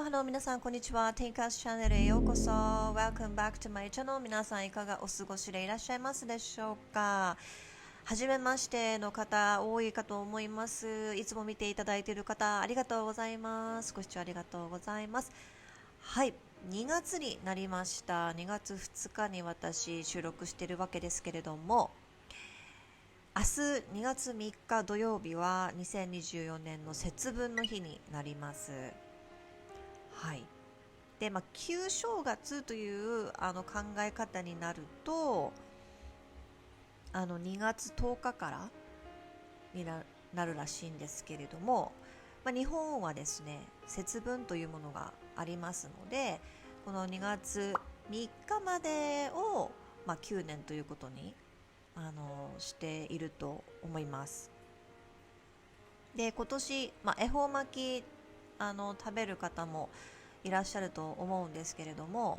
Hello 皆さんこんにちは。テイカースチャンネルへようこそ。Welcome back to my channel。 皆さんいかがお過ごしでいらっしゃいますでしょうか。はじめましての方多いかと思います。いつも見ていただいている方ありがとうございます。ご視聴ありがとうございます。はい、2月になりました。2月2日に私収録しているわけですけれども、明日2月3日土曜日は2024年の節分の日になります。はい。で、旧正月という考え方になると、2月10日からになるらしいんですけれども、日本はですね、節分というものがありますので、この2月3日までを、9年ということにしていると思います。で、今年、恵方巻き食べる方もいらっしゃると思うんですけれども、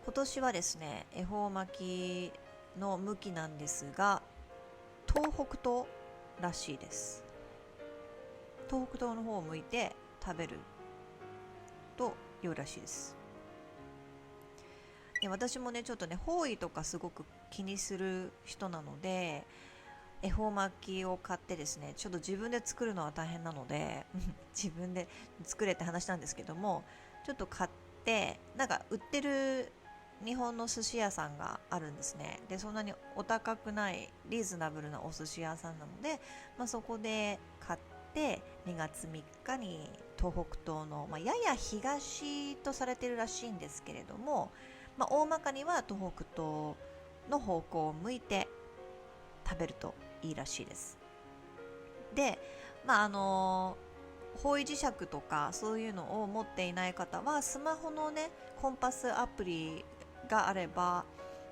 今年はですね、恵方巻きの向きなんですが、東北東らしいです。東北東の方を向いて食べると良いらしいです。で、私もね、ちょっとね、方位とかすごく気にする人なので、恵方巻きを買ってですね、ちょっと自分で作るのは大変なので自分で作れって話なんですけども、ちょっと買って、売ってる日本の寿司屋さんがあるんですね。で、そんなにお高くないリーズナブルなお寿司屋さんなので、そこで買って2月3日に東北東の、やや東とされているらしいんですけれども、大まかには東北東の方向を向いて食べるといいらしいです。で、方位磁石とかそういうのを持っていない方は、スマホのね、コンパスアプリがあれば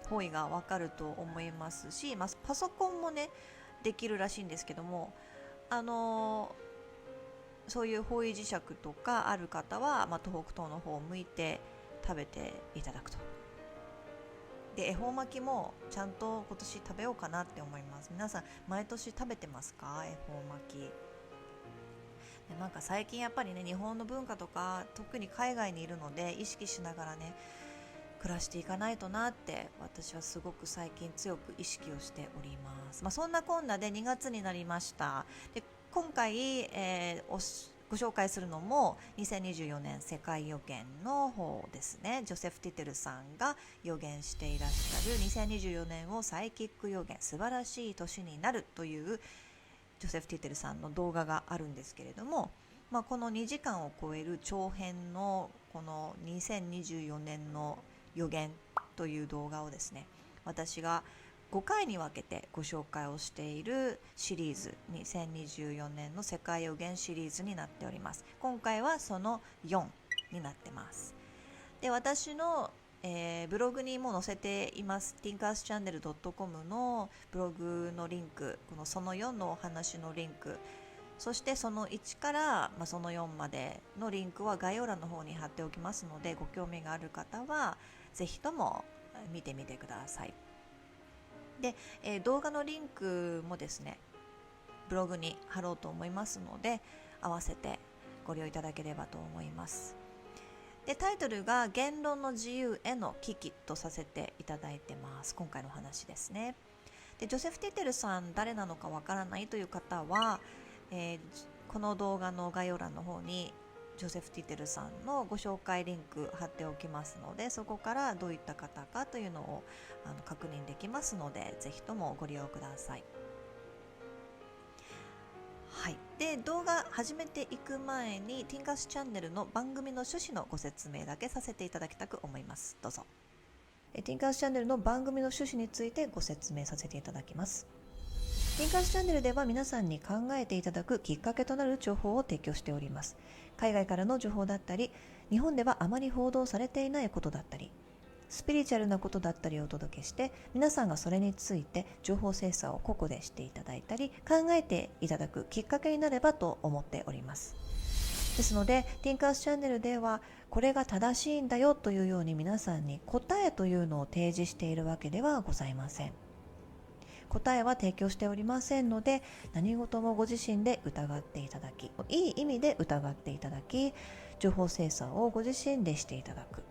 方位がわかると思いますし、パソコンもねできるらしいんですけども、そういう方位磁石とかある方は、東北東の方を向いて食べていただくと。で、恵方巻きもちゃんと今年食べようかなって思います。皆さん毎年食べてますか、恵方巻き。で、最近やっぱりね、日本の文化とか特に海外にいるので意識しながらね暮らしていかないとなって、私はすごく最近強く意識をしております。そんなこんなで2月になりました。で、今回、ご紹介するのも2024年世界予言の方ですね。ジョセフ・ティテルさんが予言していらっしゃる2024年をサイキック予言、素晴らしい年になるというジョセフ・ティテルさんの動画があるんですけれども、この2時間を超える長編のこの2024年の予言という動画をですね、私が5回に分けてご紹介をしているシリーズ、2024年の世界予言シリーズになっております。今回はその4になってます。で、私の、ブログにも載せています tinkerschannel.com のブログのリンク、このその4のお話のリンク、そしてその1から、その4までのリンクは概要欄の方に貼っておきますので、ご興味がある方はぜひとも見てみてください。で、動画のリンクもですね、ブログに貼ろうと思いますので、合わせてご利用いただければと思います。で、タイトルが言論の自由への危機とさせていただいてます。今回の話ですね。で、ジョセフ・ティテルさん誰なのかわからないという方は、この動画の概要欄の方にジョセフ・ティテルさんのご紹介リンク貼っておきますので、そこからどういった方かというのを確認できますので、ぜひともご利用ください。はい、で、動画始めていく前にティンカスチャンネルの番組の趣旨のご説明だけさせていただきたく思います。どうぞ。ティンカスチャンネルの番組の趣旨についてご説明させていただきます。ティンカスチャンネルでは皆さんに考えていただくきっかけとなる情報を提供しております。海外からの情報だったり、日本ではあまり報道されていないことだったり、スピリチュアルなことだったりをお届けして、皆さんがそれについて情報精査を個々でしていただいたり、考えていただくきっかけになればと思っております。ですので、ティンカースチャンネルではこれが正しいんだよというように皆さんに答えというのを提示しているわけではございません。答えは提供しておりませんので、何事もご自身で疑っていただき、いい意味で疑っていただき、情報精査をご自身でしていただく、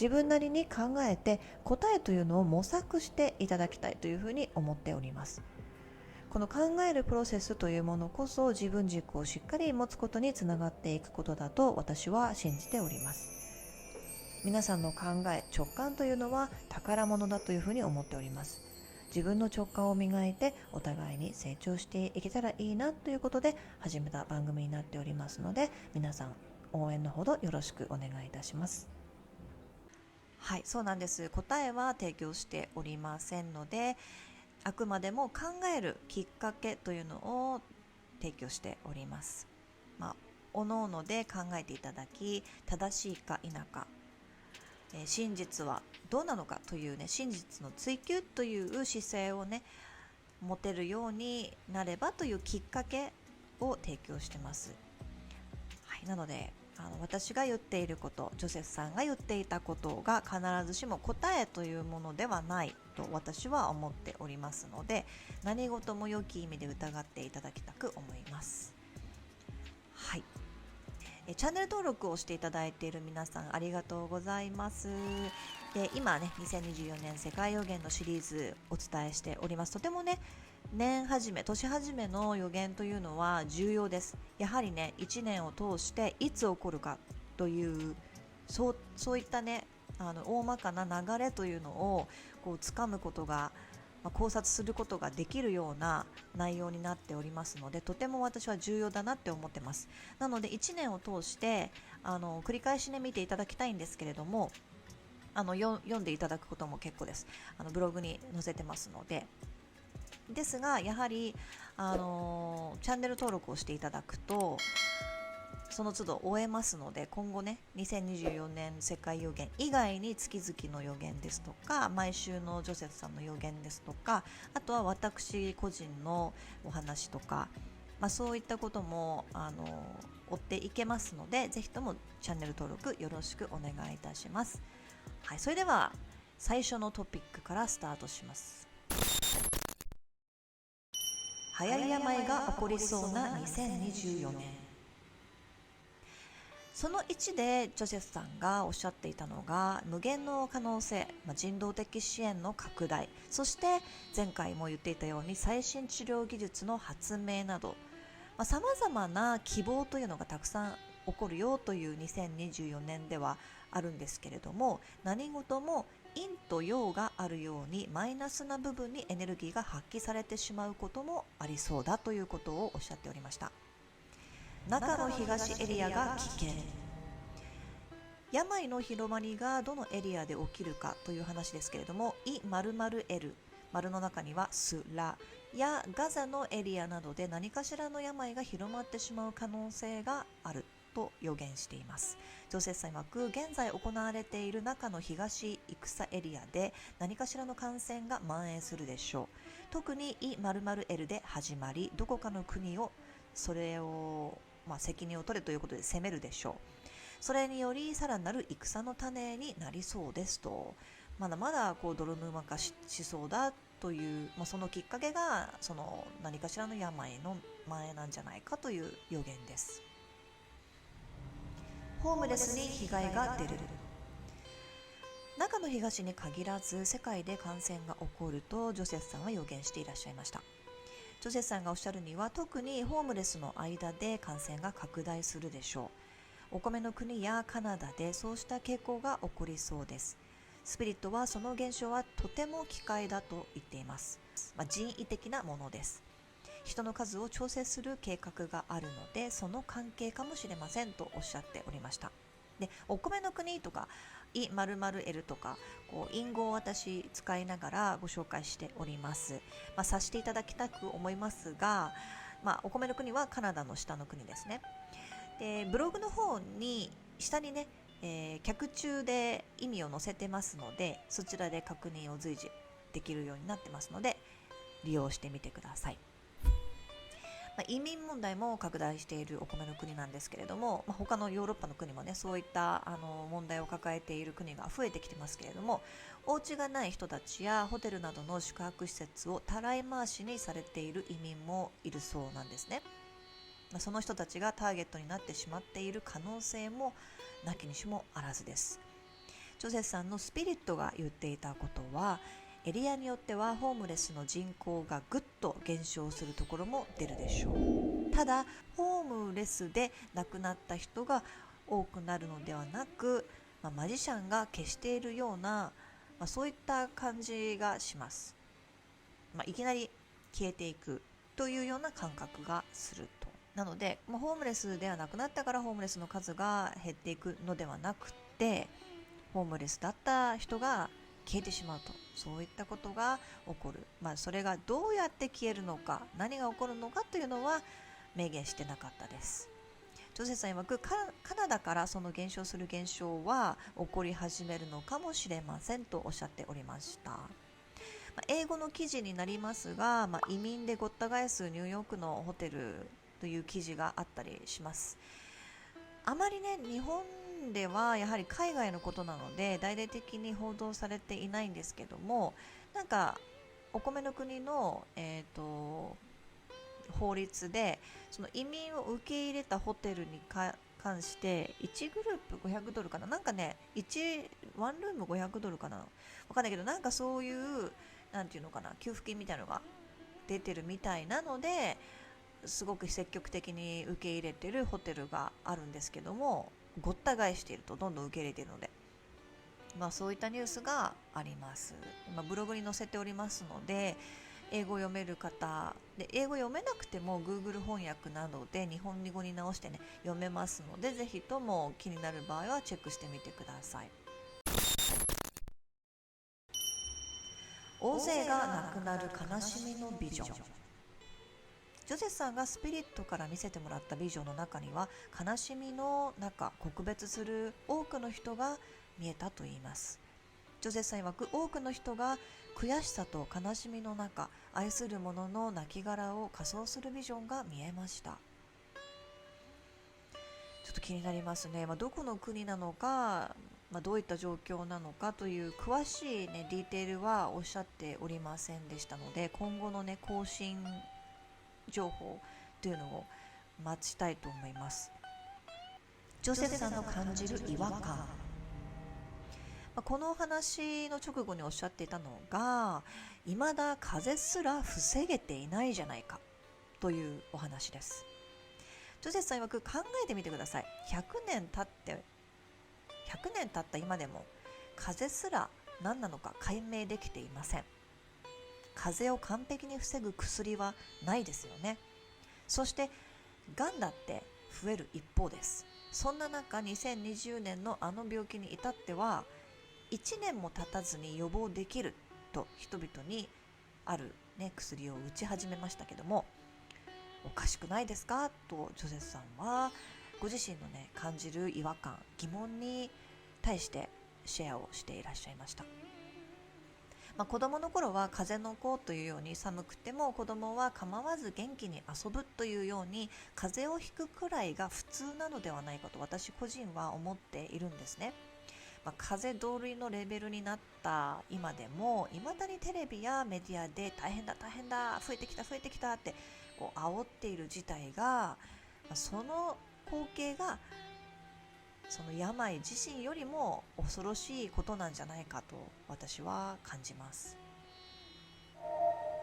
自分なりに考えて答えというのを模索していただきたいというふうに思っております。この考えるプロセスというものこそ自分軸をしっかり持つことにつながっていくことだと私は信じております。皆さんの考え、直感というのは宝物だというふうに思っております。自分の直感を磨いてお互いに成長していけたらいいなということで始めた番組になっておりますので、皆さん応援のほどよろしくお願いいたします。はい、そうなんです。答えは提供しておりませんので、あくまでも考えるきっかけというのを提供しております。おのおので考えていただき、正しいか否か、真実はどうなのかというね、真実の追求という姿勢をね、持てるようになればというきっかけを提供してます。はい、なので私が言っていること、ジョセフさんが言っていたことが必ずしも答えというものではないと私は思っておりますので、何事も良き意味で疑っていただきたく思います。はい、チャンネル登録をしていただいている皆さんありがとうございます。で、今ね、2024年世界予言のシリーズお伝えしております。とてもね、年始めの予言というのは重要です。やはりね、1年を通していつ起こるかというそういったね、大まかな流れというのをこう掴むことが、考察することができるような内容になっておりますので、とても私は重要だなって思ってます。なので1年を通して繰り返しね見ていただきたいんですけれども、読んでいただくことも結構です。ブログに載せてますので。ですがやはり、チャンネル登録をしていただくとその都度終えますので、今後ね、2024年世界予言以外に月々の予言ですとか、毎週のジョセフさんの予言ですとか、あとは私個人のお話とか、そういったことも追っていけますので、ぜひともチャンネル登録よろしくお願いいたします。はい、それでは最初のトピックからスタートします。流行り病が起こりそうな2024年。その1でジョセフさんがおっしゃっていたのが、無限の可能性、人道的支援の拡大、そして前回も言っていたように最新治療技術の発明など、さまざまな希望というのがたくさん起こるよという2024年ではあるんですけれども、何事も陰と陽があるようにマイナスな部分にエネルギーが発揮されてしまうこともありそうだということをおっしゃっておりました。中の東エリアが危険。病の広まりがどのエリアで起きるかという話ですけれども、イ○○エル、丸の中にはスラやガザのエリアなどで何かしらの病が広まってしまう可能性があると予言しています。ジョセフさん曰く、現在行われている中の東戦エリアで何かしらの感染が蔓延するでしょう。特にイ○○Lで始まり、どこかの国をそれを、責任を取れということで攻めるでしょう。それによりさらなる戦の種になりそうですと、まだまだ泥沼化 しそうだという、そのきっかけがその何かしらの病の前なんじゃないかという予言です。ホームレスに被害が出る。中の東に限らず世界で感染が起こるとジョセフさんは予言していらっしゃいました。ジョセフさんがおっしゃるには、特にホームレスの間で感染が拡大するでしょう。お米の国やカナダでそうした傾向が起こりそうです。スピリットはその現象はとても奇怪だと言っています。人為的なものです。人の数を調整する計画があるので、その関係かもしれませんとおっしゃっておりました。で、お米の国とかイ○○Lとか隠語を私使いながらご紹介しております。察していただきたく思いますが、お米の国はカナダの下の国ですね。で、ブログの方に下にね、脚注で意味を載せてますので、そちらで確認を随時できるようになってますので利用してみてください。移民問題も拡大しているお米の国なんですけれども、他のヨーロッパの国もね、そういった問題を抱えている国が増えてきてますけれども、お家がない人たちやホテルなどの宿泊施設をたらい回しにされている移民もいるそうなんですね。その人たちがターゲットになってしまっている可能性もなきにしもあらずです。ジョセフさんのスピリットが言っていたことは、エリアによってはホームレスの人口がぐっと減少するところも出るでしょう。ただホームレスで亡くなった人が多くなるのではなく、マジシャンが消しているような、そういった感じがします。いきなり消えていくというような感覚がすると。なので、ホームレスではなくなったからホームレスの数が減っていくのではなくて、ホームレスだった人が消えてしまうと、そういったことが起こる。それがどうやって消えるのか、何が起こるのかというのは明言してなかったです。ジョセフさん曰くカナダからその減少する現象は起こり始めるのかもしれませんとおっしゃっておりました。英語の記事になりますが、移民でごった返すニューヨークのホテルという記事があったりします。あまりね、日本ではやはり海外のことなので大々的に報道されていないんですけども、なんかお米の国の、法律でその移民を受け入れたホテルに関して1グループ$500かな、なんかね、ワンルーム$500かな、わかんないけど、なんかそういうなんていうのかな、給付金みたいなのが出てるみたいなので、すごく積極的に受け入れてるホテルがあるんですけども、ごった返していると、どんどん受け入れているので、そういったニュースがあります。ブログに載せておりますので、英語読める方で、英語読めなくても Google 翻訳などで日本語に直してね、読めますので、ぜひとも気になる場合はチェックしてみてください。大勢が亡くなる悲しみのビジョン。ジョセフさんがスピリットから見せてもらったビジョンの中には、悲しみの中、告別する多くの人が見えたといいます。ジョセフさん曰く、多くの人が悔しさと悲しみの中、愛する者の亡骸を火葬するビジョンが見えました。ちょっと気になりますね。どこの国なのか、どういった状況なのかという詳しい、ディテールはおっしゃっておりませんでしたので、今後の、更新情報というのを待ちたいと思います。ジョセフさんの感じる違和感。このお話の直後におっしゃっていたのが、未だ風邪すら防げていないじゃないかというお話です。ジョセフさん曰く、考えてみてください。100年経った今でも風邪すら何なのか解明できていません。風邪を完璧に防ぐ薬はないですよね。そしてがんだって増える一方です。そんな中、2020年のあの病気に至っては1年も経たずに予防できると人々にある、薬を打ち始めましたけども、おかしくないですかとジョセフさんはご自身の感じる違和感、疑問に対してシェアをしていらっしゃいました。子供の頃は風の子というように、寒くても子供は構わず元気に遊ぶというように、風邪をひくくらいが普通なのではないかと私個人は思っているんですね。風邪同類のレベルになった今でも、いまだにテレビやメディアで大変だ大変だ、増えてきた増えてきたって煽っている事態が、その光景がその病自身よりも恐ろしいことなんじゃないかと私は感じます。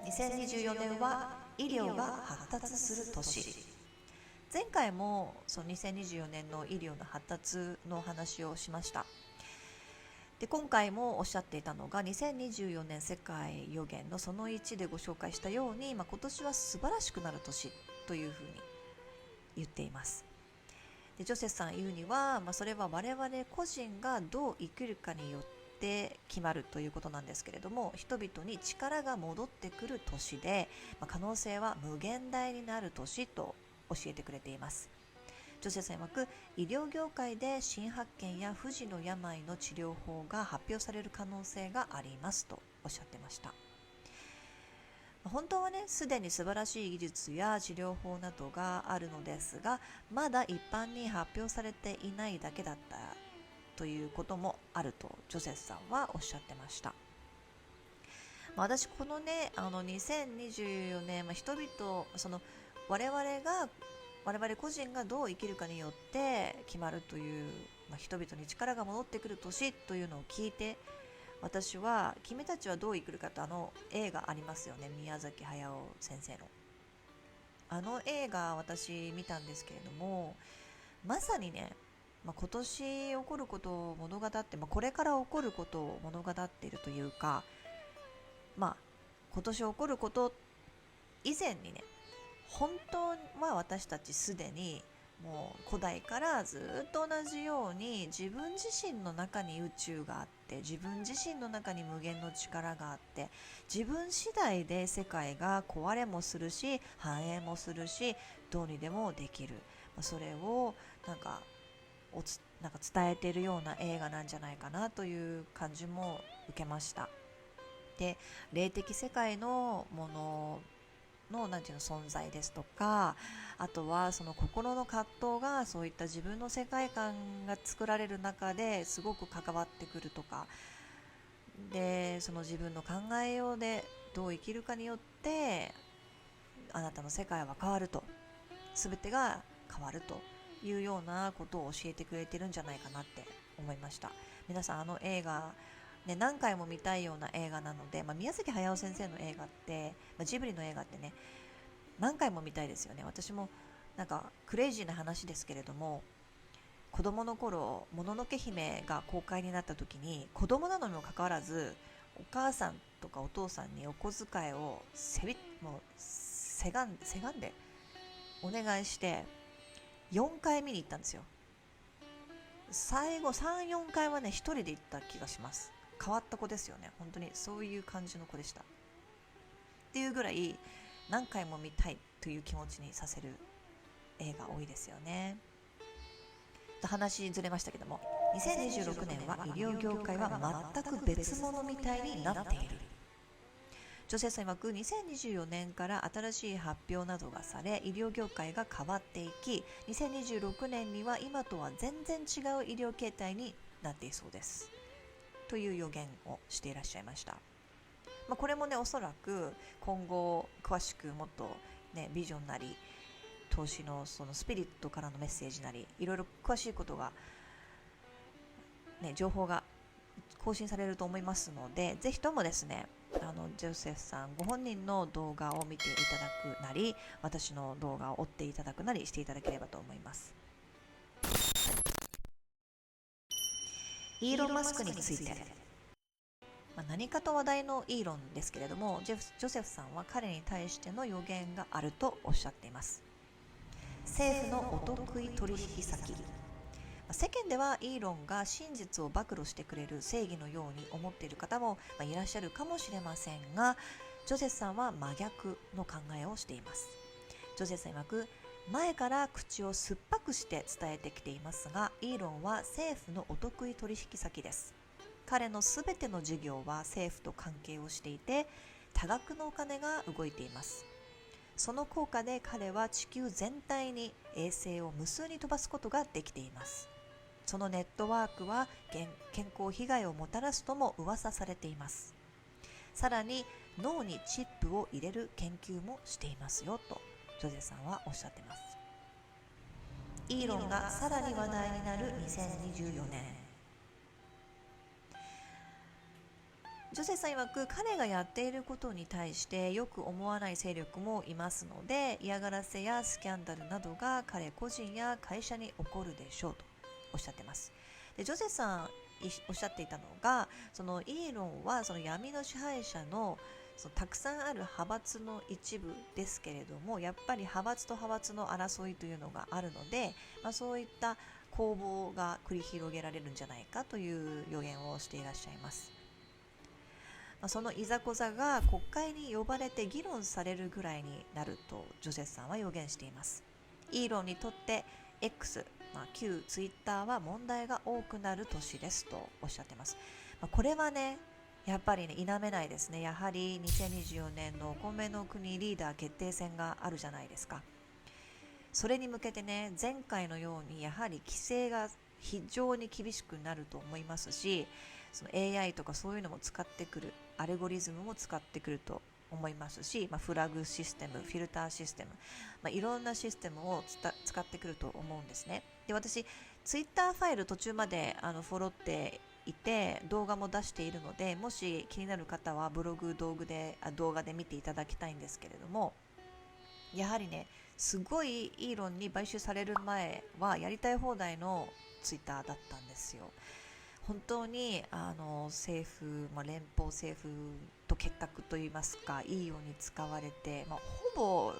2024年は医療が発達する年。前回もその2024年の医療の発達のお話をしました。で、今回もおっしゃっていたのが、2024年世界予言のその1でご紹介したように、今年は素晴らしくなる年というふうに言っています。で、ジョセフさん言うには、それは我々個人がどう生きるかによって決まるということなんですけれども、人々に力が戻ってくる年で、可能性は無限大になる年と教えてくれています。ジョセフさん曰く、医療業界で新発見や不治の病の治療法が発表される可能性がありますとおっしゃってました。本当はすでに素晴らしい技術や治療法などがあるのですが、まだ一般に発表されていないだけだったということもあるとジョセフさんはおっしゃってました。私この2024年、人々、我々が我々個人がどう生きるかによって決まるという、人々に力が戻ってくる年というのを聞いて、私は君たちはどう生きるかと、映画ありますよね、宮崎駿先生の映画、私見たんですけれども、まさにね、今年起こることを物語って、これから起こることを物語っているというか、今年起こること以前にね、本当は私たちすでにもう古代からずっと同じように、自分自身の中に宇宙があって、自分自身の中に無限の力があって、自分次第で世界が壊れもするし繁栄もするし、どうにでもできる、それをなんか伝えているような映画なんじゃないかなという感じも受けました。で、霊的世界のもののなんていうの存在ですとか、あとはその心の葛藤がそういった自分の世界観が作られる中ですごく関わってくるとかで、その自分の考えようでどう生きるかによってあなたの世界は変わると、全てが変わるというようなことを教えてくれてるんじゃないかなって思いました。皆さん映画ね、何回も見たいような映画なので、宮崎駿先生の映画って、ジブリの映画ってね、何回も見たいですよね。私もなんかクレイジーな話ですけれども、子供の頃もののけ姫が公開になった時に、子供なのにもかかわらずお母さんとかお父さんにお小遣いをもうせがんでお願いして4回見に行ったんですよ。最後 3,4 回はね、一人で行った気がします。変わった子ですよね。本当にそういう感じの子でした。っていうぐらい何回も見たいという気持ちにさせる映画多いですよね。話ずれましたけども、2026年は医療業界は全く別物みたいになっている。女性さん曰く、2024年から新しい発表などがされ、医療業界が変わっていき、2026年には今とは全然違う医療形態になっていそうですという予言をしていらっしゃいました。これもね、おそらく今後詳しくもっとね、ビジョンなり投資のそのスピリットからのメッセージなり、いろいろ詳しいことがね、情報が更新されると思いますので、ぜひともですね、ジョセフさんご本人の動画を見ていただくなり、私の動画を追っていただくなりしていただければと思います。イーロン・マスクについて、何かと話題のイーロンですけれども、ジョセフさんは彼に対しての予言があるとおっしゃっています。政府のお得意取引先。世間ではイーロンが真実を暴露してくれる正義のように思っている方もいらっしゃるかもしれませんが、ジョセフさんは真逆の考えをしています。ジョセフさん曰く、前から口を酸っぱくして伝えてきていますが、イーロンは政府のお得意取引先です。彼のすべての事業は政府と関係をしていて、多額のお金が動いています。その効果で彼は地球全体に衛星を無数に飛ばすことができています。そのネットワークは健康被害をもたらすとも噂されています。さらに脳にチップを入れる研究もしていますよとジョゼさんはおっしゃっています。イーロンがさらに話題になる2024年。ジョセさん曰く、彼がやっていることに対してよく思わない勢力もいますので、嫌がらせやスキャンダルなどが彼個人や会社に起こるでしょうとおっしゃってます。で、ジョセさんおっしゃっていたのが、そのイーロンはその闇の支配者のそのたくさんある派閥の一部ですけれども、やっぱり派閥と派閥の争いというのがあるので、そういった攻防が繰り広げられるんじゃないかという予言をしていらっしゃいます。そのいざこざが国会に呼ばれて議論されるぐらいになるとジョセフさんは予言しています。イーロンにとって X、旧ツイッターは問題が多くなる年ですとおっしゃっています。これはね、やっぱりね、否めないですね。やはり2024年のお米の国リーダー決定戦があるじゃないですか。それに向けてね、前回のようにやはり規制が非常に厳しくなると思いますし、その AI とかそういうのも使ってくる、アルゴリズムも使ってくると思いますし、フラグシステム、フィルターシステム、いろんなシステムを使ってくると思うんですね。で、私ツイッターファイル途中までフォローっていて動画も出しているので、もし気になる方はブログ動画で見ていただきたいんですけれども、やはりね、すごいイーロンに買収される前はやりたい放題のツイッターだったんですよ。本当に政府、連邦政府と結託といいますか、いいように使われて、ほぼ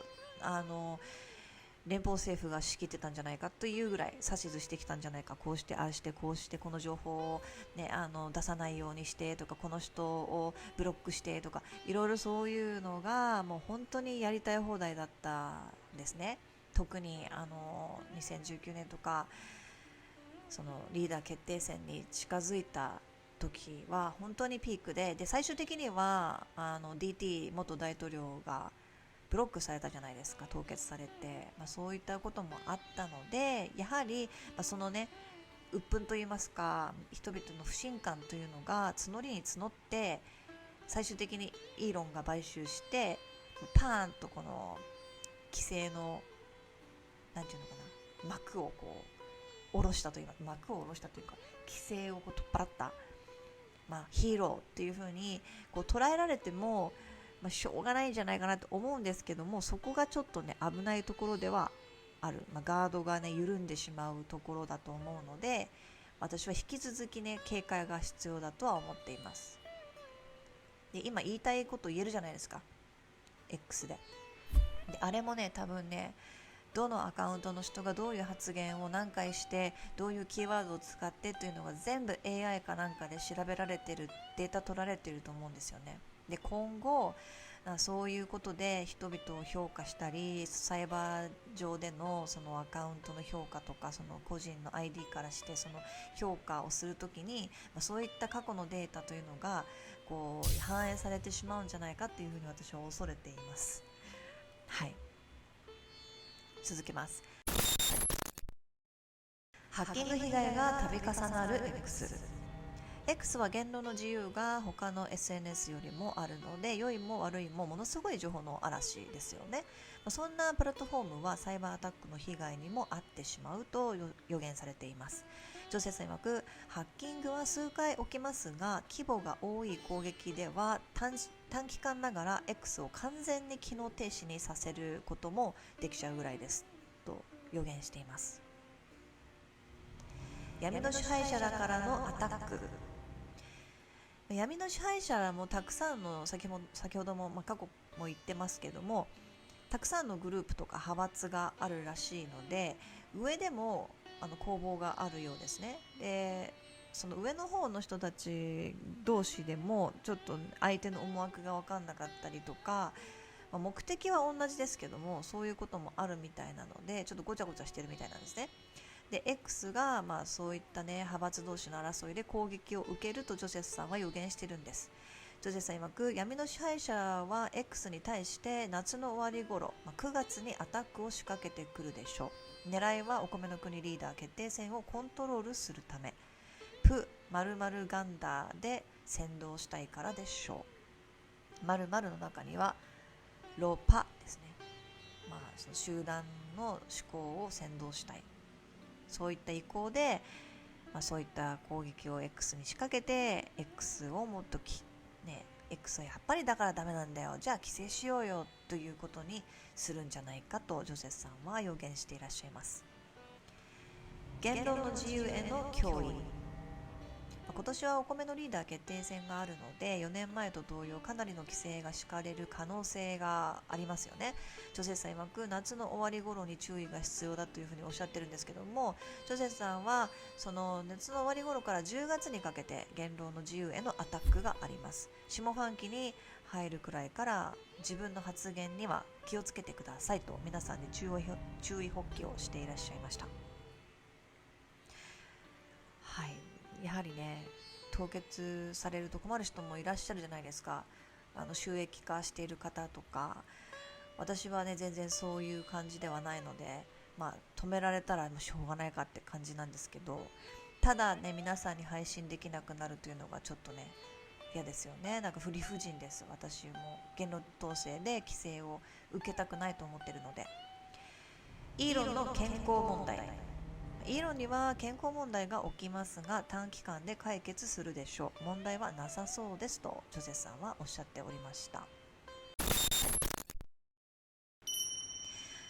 連邦政府が仕切ってたんじゃないかというぐらい指図してきたんじゃないか、こうしてああしてこうしてこの情報を、ね、出さないようにしてとか、この人をブロックしてとか、いろいろそういうのがもう本当にやりたい放題だったんですね。特に2019年とか、そのリーダー決定戦に近づいた時は本当にピークで、最終的にはDT 元大統領がブロックされたじゃないですか、凍結されて、そういったこともあったので、やはり、そのね、鬱憤といいますか、人々の不信感というのが募りに募って、最終的にイーロンが買収して、パーンとこの規制の、なんていうのかな、幕をこう下ろしたというか、幕を下ろしたというか、規制をこう取っ払った、ヒーローっていう風にこう捉えられても、しょうがないんじゃないかなと思うんですけども、そこがちょっとね、危ないところではある、ガードがね緩んでしまうところだと思うので、私は引き続きね警戒が必要だとは思っています。で、今言いたいこと言えるじゃないですか、 X で。あれもね、多分ね、どのアカウントの人がどういう発言を何回してどういうキーワードを使ってというのが全部 AI かなんかで調べられてる、データ取られてると思うんですよね。で、今後そういうことで人々を評価したり、サイバー上でのそのアカウントの評価とか、その個人の ID からしてその評価をするときに、そういった過去のデータというのがこう反映されてしまうんじゃないかっていうふうに私は恐れています。はい、続けます。ハッキング被害が度重なる X は言論の自由が他の SNS よりもあるので、良いも悪いもものすごい情報の嵐ですよね。そんなプラットフォームはサイバーアタックの被害にも遭ってしまうと予言されています。女性さん曰く、ハッキングは数回起きますが、規模が多い攻撃では短期間ながら X を完全に機能停止にさせることもできちゃうぐらいですと予言しています。闇の支配者らからのアタック。闇の支配者もたくさんの、先ほども、過去も言ってますけども、たくさんのグループとか派閥があるらしいので、上でも攻防があるようですね。で、その上の方の人たち同士でもちょっと相手の思惑が分かんなかったりとか、目的は同じですけども、そういうこともあるみたいなので、ちょっとごちゃごちゃしてるみたいなんですね。で、 X がそういったね派閥同士の争いで攻撃を受けるとジョセフさんは予言してるんです。ジョセフさん曰く、闇の支配者は X に対して夏の終わり頃、9月にアタックを仕掛けてくるでしょう。狙いはお米の国リーダー決定戦をコントロールするため、プ〇〇ガンダーで先導したいからでしょう。〇〇の中にはロパですね、その集団の思考を先導したい、そういった意向で、そういった攻撃を X に仕掛けて、 X をもっとX はやっぱりだからダメなんだよ、じゃあ規制しようよということにするんじゃないかとジョセフさんは予言していらっしゃいます。言論の自由への脅威。今年はお米のリーダー決定戦があるので、4年前と同様かなりの規制が敷かれる可能性がありますよね。ジョセフさん曰く、夏の終わり頃に注意が必要だというふうにおっしゃってるんですけども、ジョセフさんはその夏の終わり頃から10月にかけて言論の自由へのアタックがあります。下半期に入るくらいから自分の発言には気をつけてくださいと皆さんに注意喚起をしていらっしゃいました。はい、やはりね、凍結されると困る人もいらっしゃるじゃないですか。収益化している方とか。私はね、全然そういう感じではないので、止められたらしょうがないかって感じなんですけど、ただね、皆さんに配信できなくなるというのがちょっとね、嫌ですよね。なんか不理不尽です。私も言論統制で規制を受けたくないと思ってるので。イーロンの健康問題。イーロンには健康問題が起きますが短期間で解決するでしょう。問題はなさそうですとジョゼさんはおっしゃっておりました。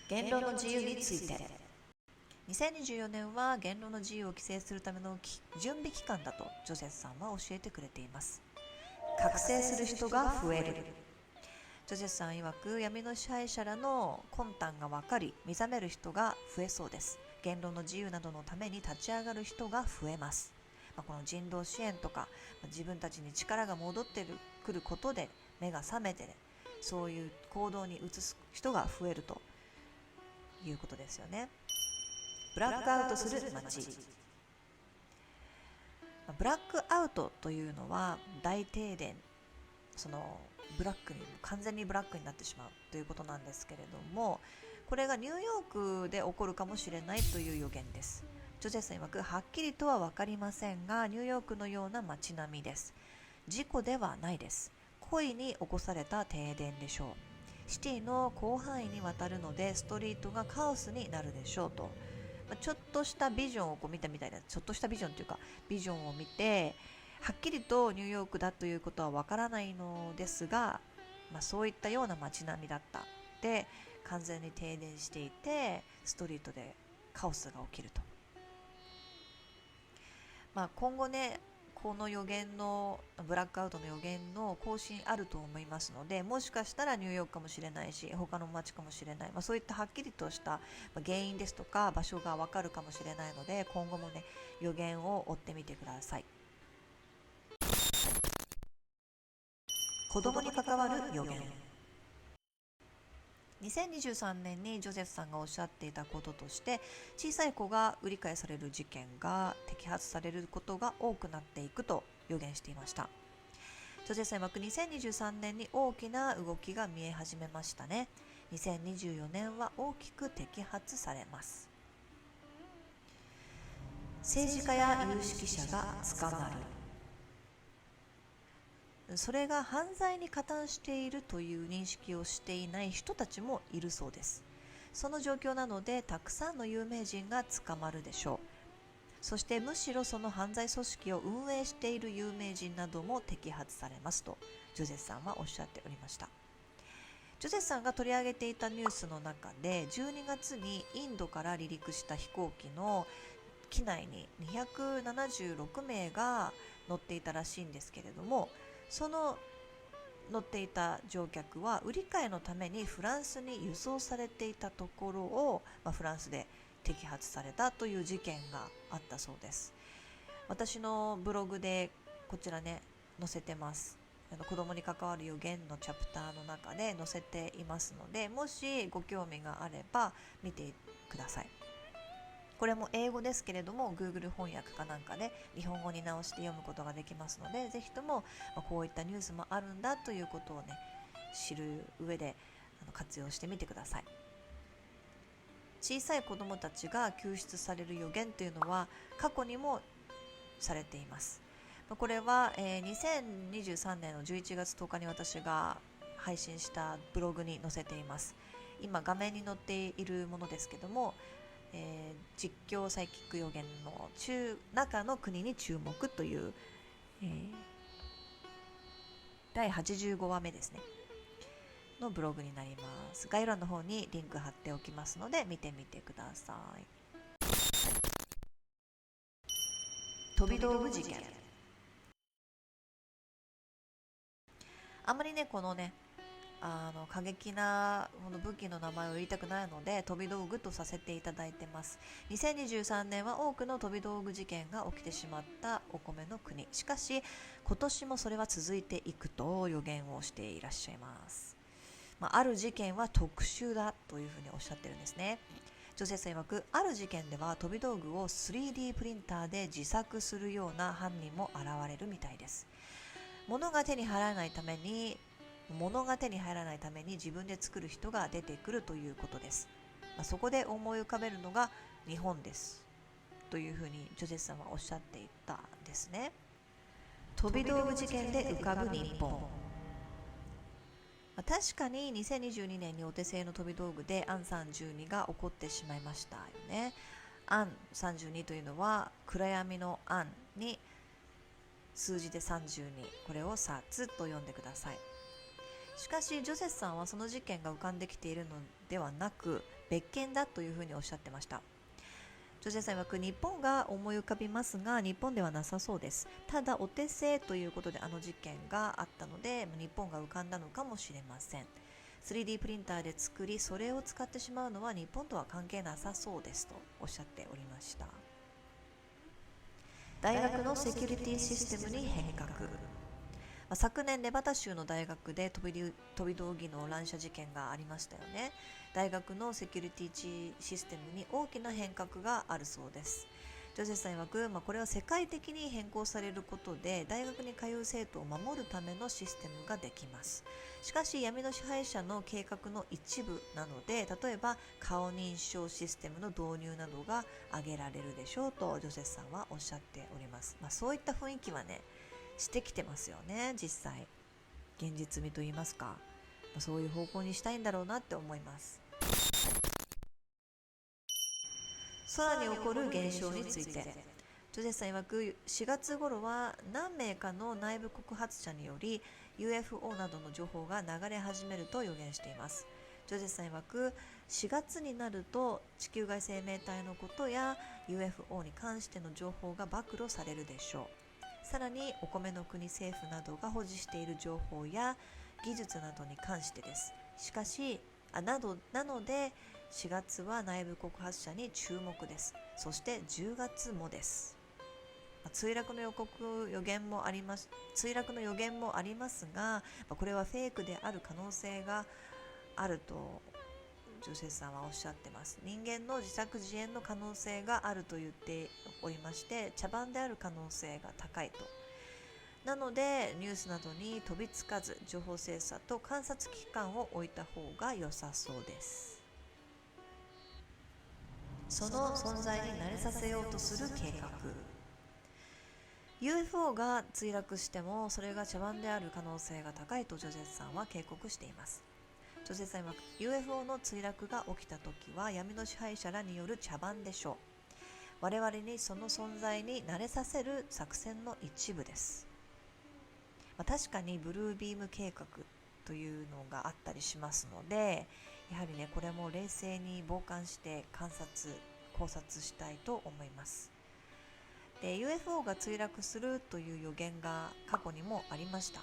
言論の自由について。2024年は言論の自由を規制するための準備期間だとジョゼさんは教えてくれています。覚醒する人が増える。ジョゼさん曰く闇の支配者らの魂胆が分かり目覚める人が増えそうです。言論の自由などのために立ち上がる人が増えます。この人道支援とか自分たちに力が戻ってくることで目が覚めて、そういう行動に移す人が増えるということですよね。ブラックアウトする街。ブラックアウトというのは大停電、完全にブラックになってしまうということなんですけれども、これがニューヨークで起こるかもしれないという予言です。ジョゼさん曰くはっきりとは分かりませんがニューヨークのような街並みです。事故ではないです。故意に起こされた停電でしょう。シティの広範囲にわたるのでストリートがカオスになるでしょうと、ちょっとしたビジョンを見たみたいな、ちょっとしたビジョンというかビジョンを見てはっきりとニューヨークだということはわからないのですが、そういったような街並みだった。で、完全に停電していてストリートでカオスが起きると。今後ね、この予言のブラックアウトの予言の更新あると思いますので、もしかしたらニューヨークかもしれないし他の街かもしれない、そういったはっきりとした原因ですとか場所がわかるかもしれないので、今後もね予言を追ってみてください。子供に関わる予言。2023年にジョゼフさんがおっしゃっていたこととして、小さい子が売り買いされる事件が摘発されることが多くなっていくと予言していました。ジョゼフさん曰く2023年に大きな動きが見え始めましたね。2024年は大きく摘発されます。政治家や有識者が捕まる。それが犯罪に加担しているという認識をしていない人たちもいるそうです。その状況なのでたくさんの有名人が捕まるでしょう。そしてむしろその犯罪組織を運営している有名人なども摘発されますとジョゼフさんはおっしゃっておりました。ジョゼフさんが取り上げていたニュースの中で、12月にインドから離陸した飛行機の機内に276名が乗っていたらしいんですけれども、その乗っていた乗客は売り買いのためにフランスに輸送されていたところを、フランスで摘発されたという事件があったそうです。私のブログでこちらね載せてます。子供に関わる予言のチャプターの中で載せていますので、もしご興味があれば見てください。これも英語ですけれども Google 翻訳かなんかで日本語に直して読むことができますので、ぜひともこういったニュースもあるんだということをね知る上で活用してみてください。小さい子どもたちが救出される予言というのは過去にもされています。これは、2023年の11月10日に私が配信したブログに載せています。今画面に載っているものですけども、実況サイキック予言の中の国に注目という、第85話目ですねのブログになります。概要欄の方にリンク貼っておきますので見てみてください。飛び道具事件。あんまりねこのね過激なこの武器の名前を言いたくないので飛び道具とさせていただいてます。2023年は多くの飛び道具事件が起きてしまったお米の国。しかし今年もそれは続いていくと予言をしていらっしゃいます。ある事件は特殊だというふうにおっしゃってるんですね。ジョセフさん曰く、ある事件では飛び道具を 3D プリンターで自作するような犯人も現れるみたいです。物が手に入らないために自分で作る人が出てくるということです。そこで思い浮かべるのが日本ですというふうにジョゼフさんはおっしゃっていたんですね。飛び道具事件で浮かぶ日本。確かに2022年にお手製の飛び道具でアン32が起こってしまいましたよね。アン32というのは暗闇のアンに数字で32、これをサツと呼んでください。しかしジョセフさんはその事件が浮かんできているのではなく別件だというふうにおっしゃってました。ジョセフさん曰く日本が思い浮かびますが日本ではなさそうです。ただお手製ということであの事件があったので日本が浮かんだのかもしれません。 3D プリンターで作りそれを使ってしまうのは日本とは関係なさそうですとおっしゃっておりました。大学のセキュリティシステムに変革。昨年ネバダ州の大学で飛び道着の乱射事件がありましたよね。大学のセキュリティシステムに大きな変革があるそうです。ジョセフさん曰く、これは世界的に変更されることで大学に通う生徒を守るためのシステムができます。しかし闇の支配者の計画の一部なので、例えば顔認証システムの導入などが挙げられるでしょうとジョセフさんはおっしゃっております。そういった雰囲気はねしてきてますよね。実際現実味といいますか、そういう方向にしたいんだろうなって思います。空に起こる現象について、ジョゼフさん曰く4月頃は何名かの内部告発者により UFO などの情報が流れ始めると予言しています。ジョゼフさん曰く4月になると地球外生命体のことや UFO に関しての情報が暴露されるでしょう。さらにお米の国政府などが保持している情報や技術などに関してです。しかしなので4月は内部告発者に注目です。そして10月もです。墜落の予言もありますが、これはフェイクである可能性があるとジョセフさんはおっしゃってます。人間の自作自演の可能性があると言っておりまして、茶番である可能性が高いと。なのでニュースなどに飛びつかず情報精査と観察期間を置いた方が良さそうです。その存在に慣れさせようとする計画。 UFO が墜落してもそれが茶番である可能性が高いとジョゼフさんは警告しています。ジョゼフさんは UFO の墜落が起きた時は闇の支配者らによる茶番でしょう。我々にその存在に慣れさせる作戦の一部です。確かにブルービーム計画というのがあったりしますので、やはりねこれも冷静に傍観して考察したいと思います。で UFO が墜落するという予言が過去にもありました。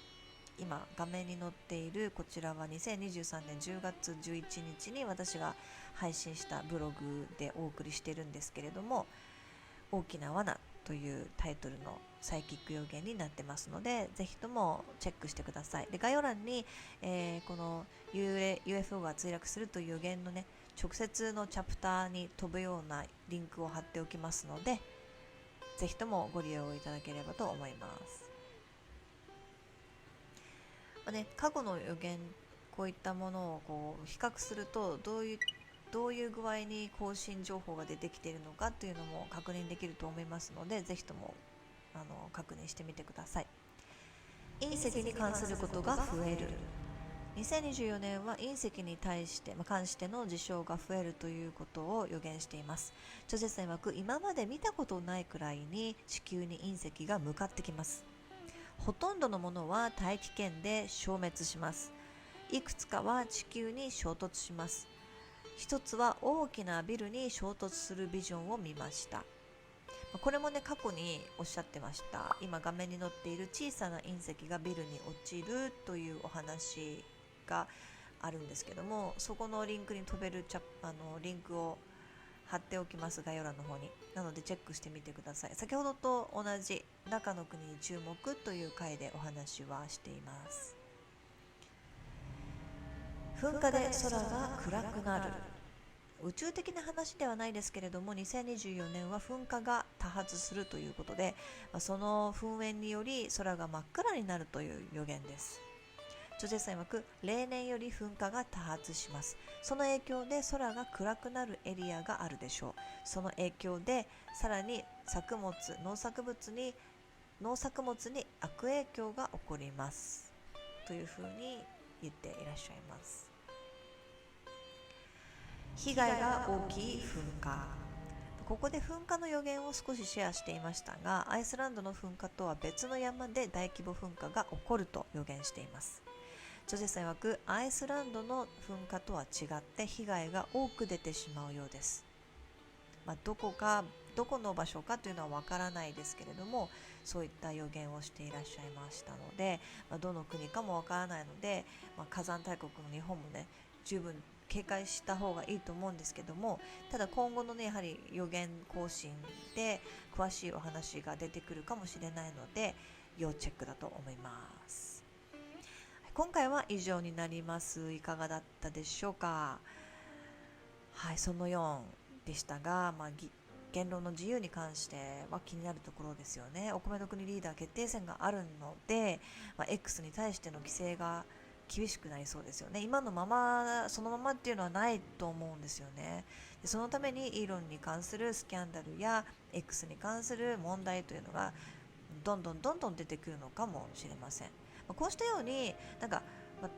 今画面に載っているこちらは2023年10月11日に私が配信したブログでお送りしているんですけれども、大きな罠というタイトルのサイキック予言になってますので、ぜひともチェックしてください。で概要欄に、この UFO が墜落するという予言のね直接のチャプターに飛ぶようなリンクを貼っておきますので、ぜひともご利用いただければと思います。過去の予言こういったものを比較するとどういう具合に更新情報が出てきているのかというのも確認できると思いますので、ぜひとも確認してみてください。隕石に関することが増える。2024年は隕石に関しての事象が増えるということを予言しています。ジョゼフさん曰く今まで見たことないくらいに地球に隕石が向かってきます。ほとんどのものは大気圏で消滅します。いくつかは地球に衝突します。一つは大きなビルに衝突するビジョンを見ました。これもね過去におっしゃってました。今画面に載っている小さな隕石がビルに落ちるというお話があるんですけども、そこのリンクに飛べるリンクを貼っておきます、概要欄の方に。なのでチェックしてみてください。先ほどと同じ中の国に注目という回でお話はしています。噴火で空が暗くなる。宇宙的な話ではないですけれども、2024年は噴火が多発するということで、その噴煙により空が真っ暗になるという予言です。ジョゼフさん曰く例年より噴火が多発します。その影響で空が暗くなるエリアがあるでしょう。その影響でさらに農作物に農作物に悪影響が起こりますというふうに言っていらっしゃいます。被害が大きい噴火。ここで噴火の予言を少しシェアしていましたが、アイスランドの噴火とは別の山で大規模噴火が起こると予言しています。ジョゼさん曰く、アイスランドの噴火とは違って被害が多く出てしまうようです。どこの場所かというのはわからないですけれども、そういった予言をしていらっしゃいましたので、どの国かもわからないので、火山大国の日本もね、十分警戒した方がいいと思うんですけども、ただ今後のね、やはり予言更新で詳しいお話が出てくるかもしれないので、要チェックだと思います。今回は以上になります。いかがだったでしょうか。はい、その4でしたが、言論の自由に関しては気になるところですよね。お米の国リーダー決定戦があるので、X に対しての規制が厳しくなりそうですよね。今のままそのままっていうのはないと思うんですよね。でそのためにイーロンに関するスキャンダルや X に関する問題というのがどんどん出てくるのかもしれません。こうしたように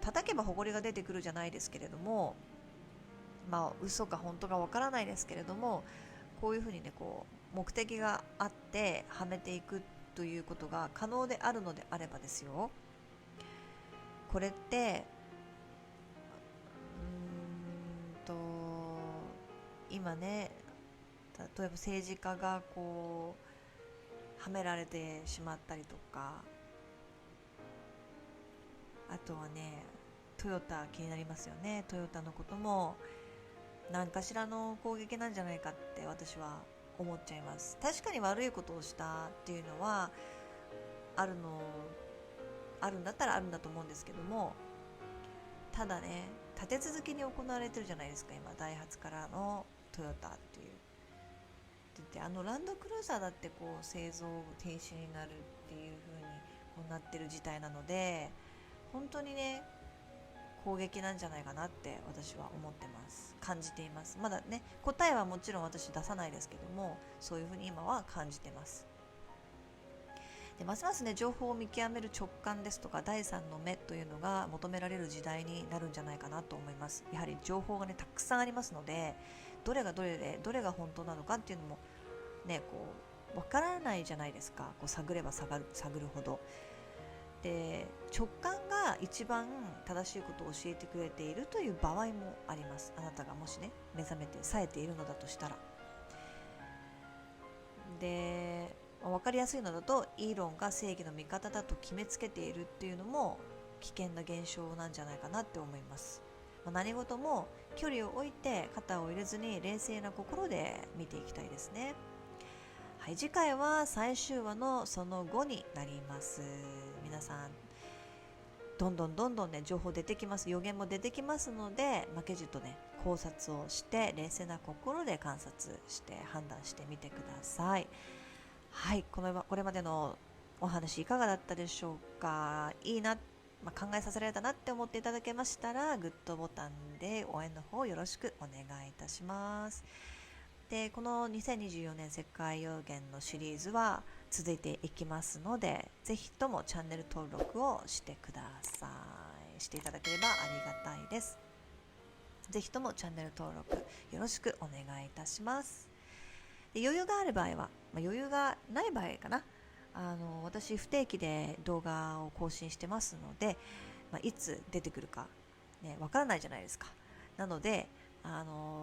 叩けば埃が出てくるじゃないですけれども、嘘か本当かわからないですけれども、こういうふうにね、目的があってはめていくということが可能であるのであればですよ、これって今ね、例えば政治家がはめられてしまったりとか、あとはね、トヨタ気になりますよね。トヨタのことも何かしらの攻撃なんじゃないかって私は思っちゃいます。確かに悪いことをしたっていうのはあるんだったらあるんだと思うんですけども、ただね、立て続けに行われてるじゃないですか、今ダイハツからのトヨタっていう。でランドクルーザーだって製造停止になるっていう風になってる事態なので、本当にね、攻撃なんじゃないかなって私は思ってます。感じています。まだね、答えはもちろん私出さないですけども、そういうふうに今は感じてます。でますますね、情報を見極める直感ですとか第三の目というのが求められる時代になるんじゃないかなと思います。やはり情報がね、たくさんありますので、どれがどれでどれが本当なのかっていうのもね、わからないじゃないですか。探れば探るほど。で直感が一番正しいことを教えてくれているという場合もあります。あなたがもしね、目覚めて冴えているのだとしたら。で分かりやすいのだと、イーロンが正義の味方だと決めつけているっていうのも危険な現象なんじゃないかなって思います。何事も距離を置いて肩を入れずに冷静な心で見ていきたいですね。はい、次回は最終話のその後になります。皆さんどんどんね、情報出てきます。予言も出てきますので、負けじとね、考察をして冷静な心で観察して判断してみてください。はい、これまでのお話いかがだったでしょうか。いいな、考えさせられたなって思っていただけましたら、グッドボタンで応援の方よろしくお願いいたします。でこの2024年世界予言のシリーズは続いていきますので、ぜひともチャンネル登録をしてください。していただければありがたいです。ぜひともチャンネル登録よろしくお願いいたします。で余裕がある場合は、余裕がない場合かな、私不定期で動画を更新してますので、いつ出てくるかね、わからないじゃないですか。なので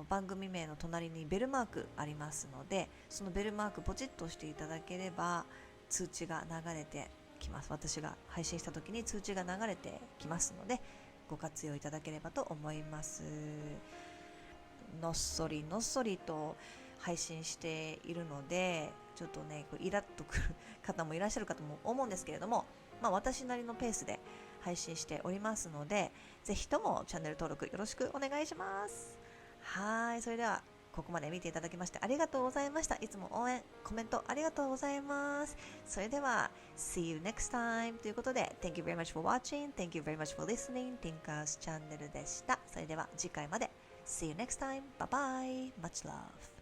番組名の隣にベルマークありますので、そのベルマークポチッと押していただければ通知が流れてきます。私が配信した時に通知が流れてきますので、ご活用いただければと思います。のっそりと配信しているので、ちょっとね、イラッとくる方もいらっしゃるかとも思うんですけれども、私なりのペースで配信しておりますので、ぜひともチャンネル登録よろしくお願いします。はい、それではここまで見ていただきましてありがとうございました。いつも応援、コメントありがとうございます。それでは See you next time ということで、 Thank you very much for watching, Thank you very much for listening. Thinkers チャンネルでした。それでは次回まで See you next time. Bye bye. Much love.